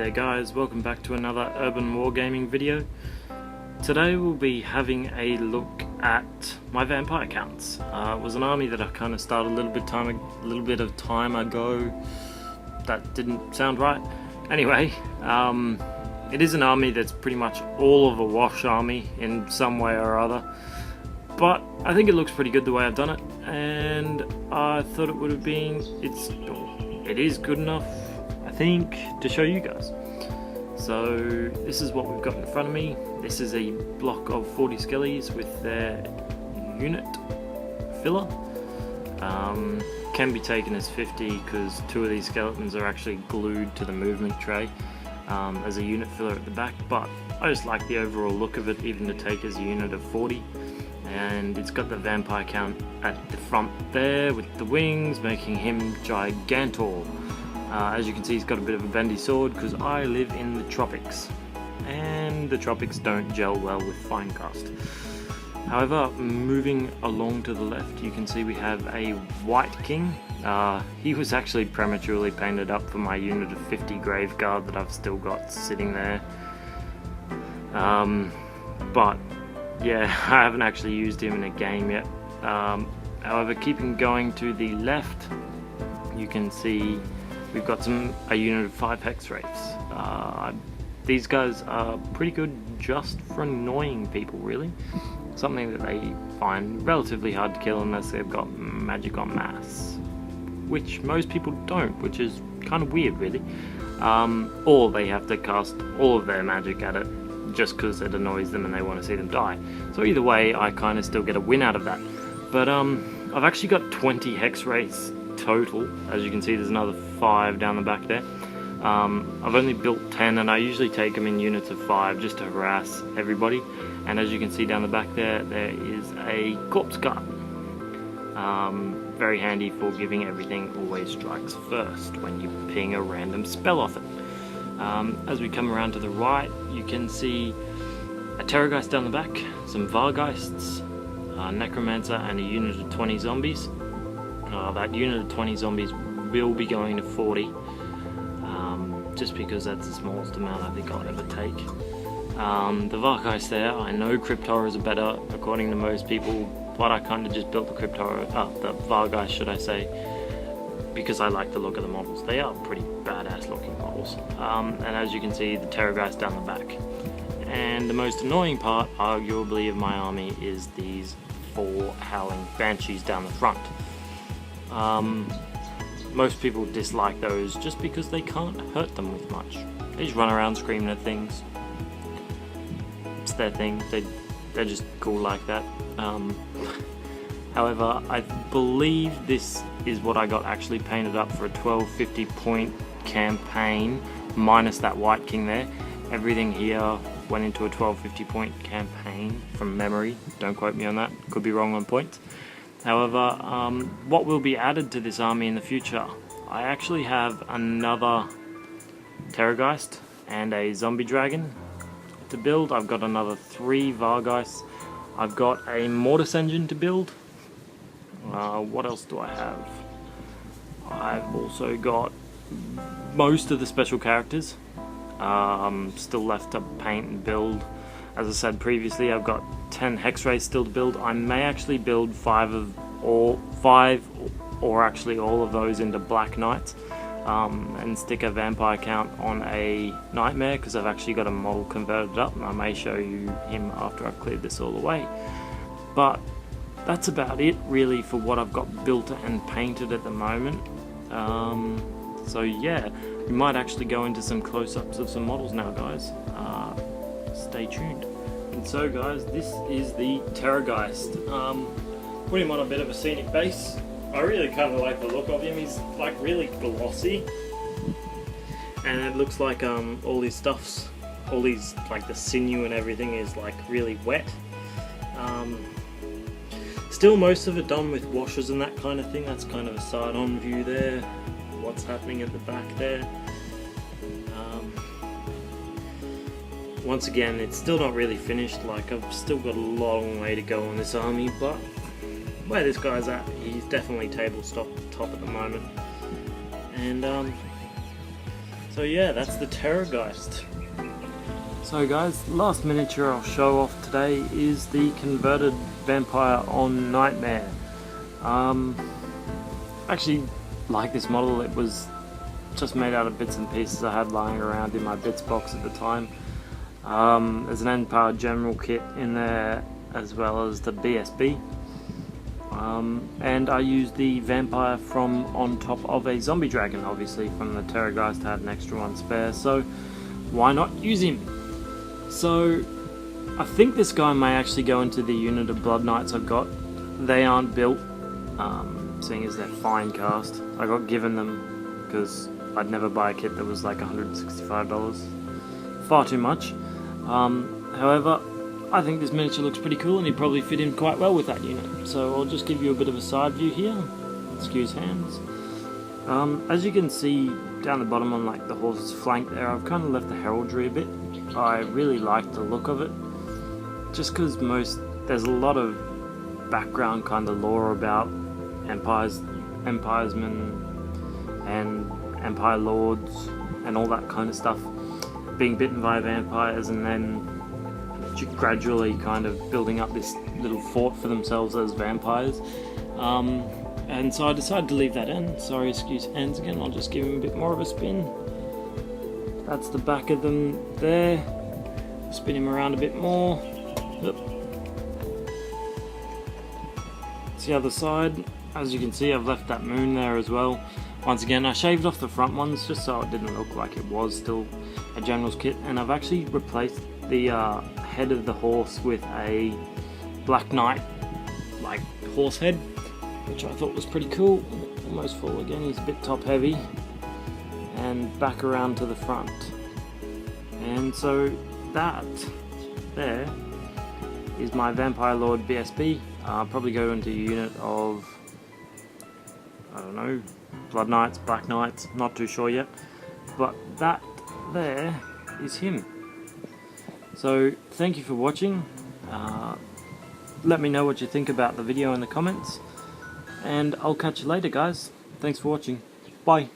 there guys, welcome back to another Urban Wargaming video. Today we'll be having a look at my vampire counts. It was an army that I kind of started a little bit of time ago. That didn't sound right. Anyway, it is an army that's pretty much all of a wash army in some way or other. But I think it looks pretty good the way I've done it, and I thought it would have been, it is good enough, I think, to show you guys. So this is what we've got in front of me. This is a block of 40 skellies with their unit filler. Can be taken as 50 because 2 of these skeletons are actually glued to the movement tray as a unit filler at the back, but I just like the overall look of it, even to take as a unit of 40. And it's got the vampire count at the front there with the wings, making him Gigantor. As you can see, he's got a bit of a bendy sword because I live in the tropics, and the tropics don't gel well with Finecast. However, moving along to the left, you can see we have a White King. He was actually prematurely painted up for my unit of 50 Grave Guard that I've still got sitting there. But yeah, I haven't actually used him in a game yet. However, keeping going to the left, you can see we've got a unit of 5 Hex Wraiths. These guys are pretty good just for annoying people, really. Something that they find relatively hard to kill unless they've got magic en masse, which most people don't, which is kind of weird, really. Or they have to cast all of their magic at it just because it annoys them and they want to see them die. So either way, I kind of still get a win out of that. But I've actually got 20 Hex Wraiths total. As you can see, there's another 5 down the back there. I've only built 10, and I usually take them in units of 5 just to harass everybody. And as you can see down the back there, there is a corpse guard. Very handy for giving everything always strikes first when you ping a random spell off it. As we come around to the right, you can see a Terrorgeist down the back, some Vargeists, a Necromancer, and a unit of 20 zombies. That unit of 20 zombies will be going to 40, just because that's the smallest amount I think I'll ever take. The Vargeist there, I know Crypt Horrors are better according to most people, but I kind of just built the the Vargeist, should I say, because I like the look of the models. They are pretty badass looking models. And as you can see, the Terrorgeist down the back. And the most annoying part, arguably, of my army is these 4 Howling Banshees down the front. Most people dislike those just because they can't hurt them with much. They just run around screaming at things. It's their thing. They're just cool like that. However, I believe this is what I got actually painted up for a 1250 point campaign, minus that White King there. Everything here went into a 1250 point campaign from memory. Don't quote me on that, could be wrong on points. However, what will be added to this army in the future, I actually have another Terrorgeist and a Zombie Dragon to build. I've got another 3 Vargeists. I've got a Mortis Engine to build. What else do I have? I've also got most of the special characters still left to paint and build. As I said previously, I've got 10 Hex Wraiths still to build. I may actually build 5 or actually all of those into Black Knights, and stick a vampire count on a Nightmare, because I've actually got a model converted up, and I may show you him after I've cleared this all away. But that's about it really for what I've got built and painted at the moment. So yeah, we might actually go into some close-ups of some models now, guys. Stay tuned. And so guys, this is the Terrorgeist. Put him on a bit of a scenic base. I really kind of like the look of him. He's like really glossy, and it looks like all his stuffs, all these, like the sinew and everything, is like really wet. Still most of it done with washes and that kind of thing. That's kind of a side-on view there. What's happening at the back there. Once again, it's still not really finished. Like, I've still got a long way to go on this army, but where this guy's at, he's definitely tabletop top at the moment. And So yeah, that's the Terrorgeist. So guys, last miniature I'll show off today is the converted vampire on Nightmare. Actually like this model. It was just made out of bits and pieces I had lying around in my bits box at the time. There's an Empire General kit in there as well as the BSB. And I used the vampire from on top of a zombie dragon, obviously from the Terrorgeist. I had an extra one spare, so why not use him? So I think this guy may actually go into the unit of Blood Knights I've got. They aren't built, seeing as they're fine cast. I got given them because I'd never buy a kit that was like $165. Far too much. However, I think this miniature looks pretty cool and he'd probably fit in quite well with that unit. So I'll just give you a bit of a side view here. Excuse hands. As you can see down the bottom on like the horse's flank there, I've kind of left the heraldry a bit. I really like the look of it, just because there's a lot of background kind of lore about empiresmen and empire lords and all that kind of stuff, being bitten by vampires and then gradually kind of building up this little fort for themselves as vampires. And so I decided to leave that in. Sorry, excuse hands again, I'll just give him a bit more of a spin. That's the back of them there. Spin him around a bit more. Yep. It's the other side. As you can see, I've left that moon there as well. Once again, I shaved off the front ones just so it didn't look like it was still a general's kit, and I've actually replaced the head of the horse with a Black Knight like horse head, which I thought was pretty cool. Almost full again, he's a bit top heavy, and back around to the front. And so that there is my Vampire Lord BSB. I'll probably go into a unit of, I don't know, Blood Knights, Black Knights, not too sure yet, but that there is him. So thank you for watching. Let me know what you think about the video in the comments, and I'll catch you later guys. Thanks for watching. Bye.